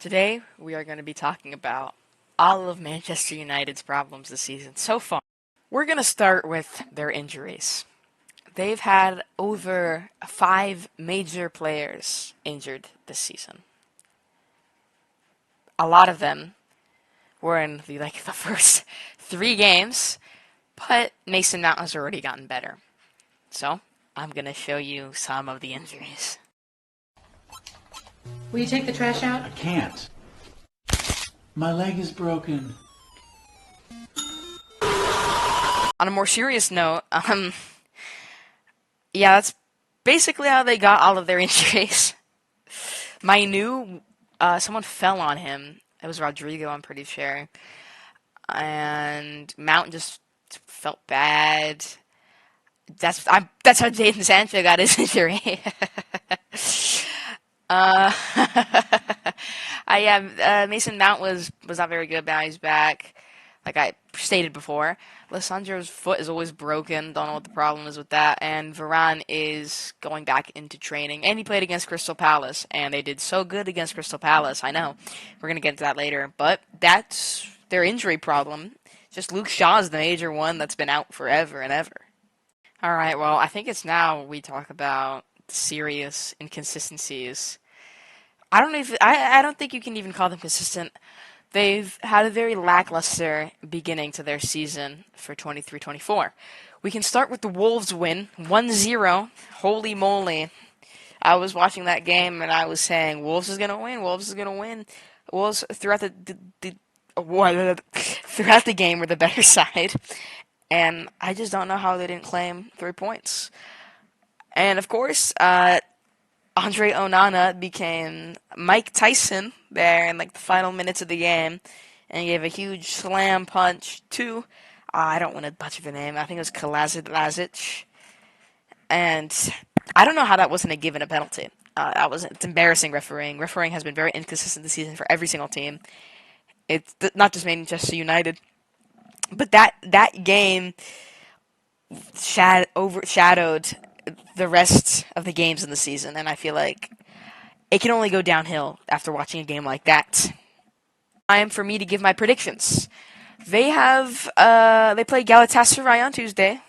Today, we are going to be talking about all of Manchester United's problems this season so far. We're going to start with their injuries. They've had over 5 major players injured this season. A lot of them were in the first 3 games, but Mason Mount has already gotten better. So, I'm going to show you some of the injuries. Will you take the trash out? I can't. My leg is broken. On a more serious note, yeah, that's basically how they got all of their injuries. Someone fell on him. It was Rodrigo, I'm pretty sure. And Mount just felt bad. That's how Jadon Sancho got his injury. Mason Mount was not very good, but now he's back. Like I stated before, Lissandro's foot is always broken. Don't know what the problem is with that. And Varane is going back into training. And he played against Crystal Palace, and they did so good against Crystal Palace. I know. We're going to get into that later. But that's their injury problem. Just Luke Shaw's the major one that's been out forever and ever. Alright, well, I think it's now we talk about serious inconsistencies. I don't think you can even call them consistent. They've had a very lackluster beginning to their season for 23-24. We can start with the Wolves win, 1-0. Holy moly. I was watching that game and I was saying, Wolves is going to win, Wolves is going to win. Wolves throughout the game were the better side. And I just don't know how they didn't claim 3 points. And of course, Andre Onana became Mike Tyson there in the final minutes of the game, and he gave a huge slam punch to, I don't want to butcher the name, I think it was Lazic, and I don't know how that wasn't given a penalty. It's embarrassing refereeing. Refereeing has been very inconsistent this season for every single team. It's not just Manchester United, but that game overshadowed the rest of the games in the season, and I feel like it can only go downhill after watching a game like that. Time for me to give my predictions. They play Galatasaray on Tuesday,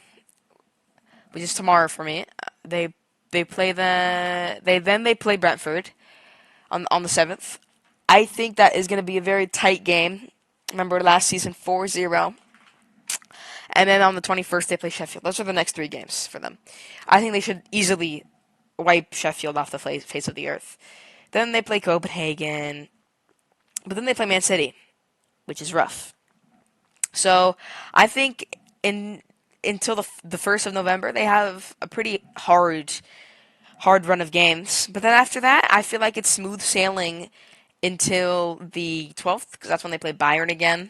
which is tomorrow for me. They play Brentford on the 7th. I think that is going to be a very tight game. Remember last season 4-0. And then on the 21st, they play Sheffield. Those are the next 3 games for them. I think they should easily wipe Sheffield off the face of the earth. Then they play Copenhagen. But then they play Man City, which is rough. So I think until the 1st of November, they have a pretty hard run of games. But then after that, I feel like it's smooth sailing until the 12th, because that's when they play Bayern again.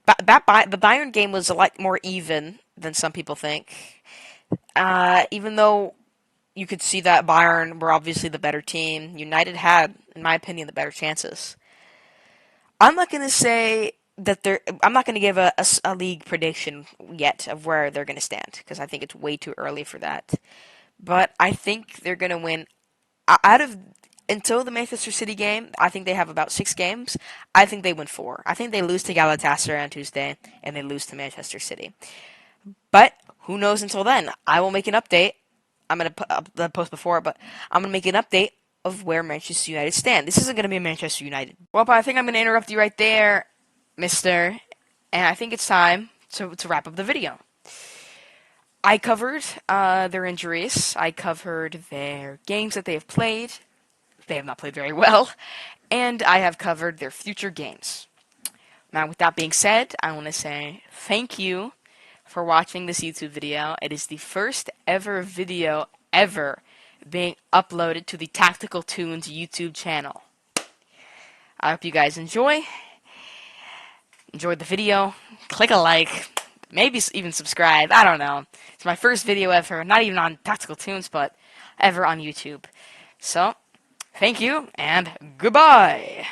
The Bayern game was a lot more even than some people think. Even though you could see that Bayern were obviously the better team, United had, in my opinion, the better chances. I'm not going to say that I'm not going to give a league prediction yet of where they're going to stand, because I think it's way too early for that. But I think they're going to win until the Manchester City game. I think they have about 6 games. I think they win 4. I think they lose to Galatasaray on Tuesday, and they lose to Manchester City. But who knows until then? I will make an update. I'm going to put the post before, but I'm going to make an update of where Manchester United stand. This isn't going to be Manchester United. Well, but I think I'm going to interrupt you right there, mister. And I think it's time to wrap up the video. I covered their injuries. I covered their games that they have played. They have not played very well. And I have covered their future games. Now, with that being said, I want to say thank you for watching this YouTube video. It is the first ever video ever being uploaded to the Tactical Tunes YouTube channel. I hope you guys enjoyed the video. Click a like, maybe even subscribe. I don't know. It's my first video ever, not even on Tactical Tunes, but ever on YouTube. So, thank you, and goodbye!